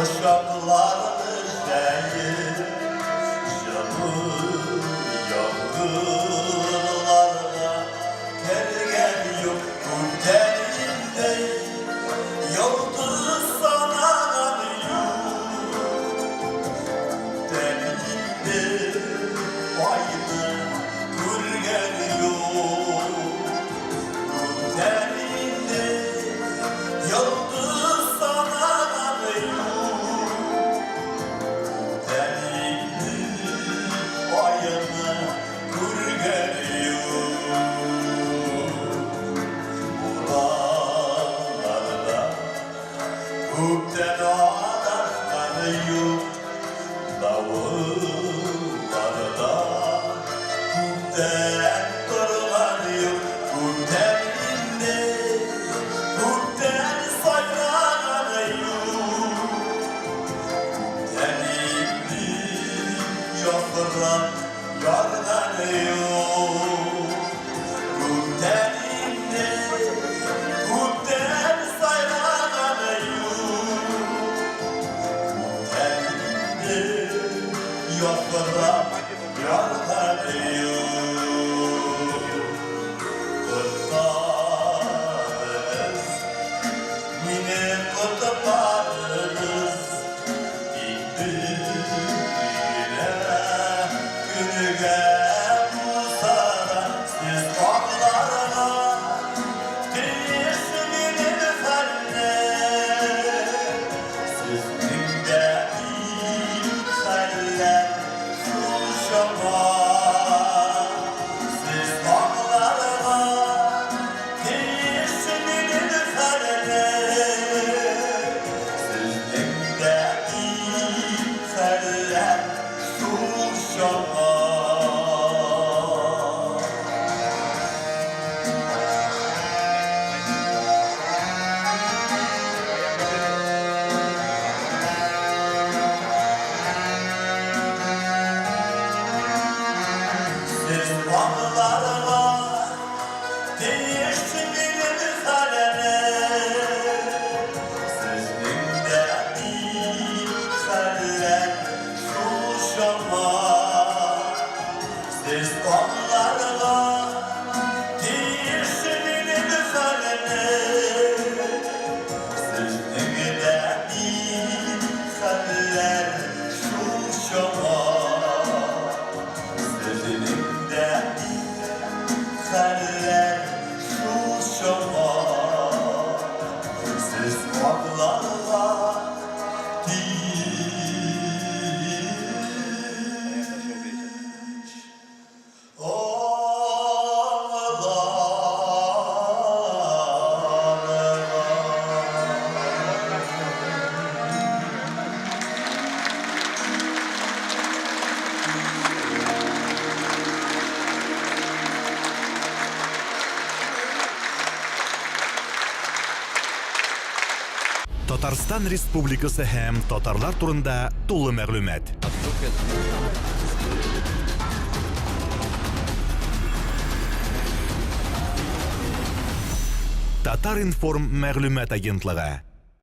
Uşaklarını şehir canı yağmurlarına tel geliyor bu telinde yıldız sana telinde aydın gül geliyor bu telinde yıldız sana Gökten ağaçlanıyor davullarda gökten tırmanıyor gökten indi gökten saylanıyor gökten indi yaprak yarlanıyor gökten indi gökten yaprak yarlanıyor kutlarız yine kutlarız İndire günüge Musa'dan siz bağlarına değişiminin fenler siz günde yükseller siz bağlarına değişiminin fenler siz günde yükseller suşama Siz bağlarına değişiminin fenler siz günde yükseller suşama siz bağlarına değişiminin fenler siz günde yükseller suşama Sözünümde seller suşama siz bağlarına Татарстан Республикасы һәм татарлар турында тулы мәгълүмат. Татар информ мәгълүмат агентлыгы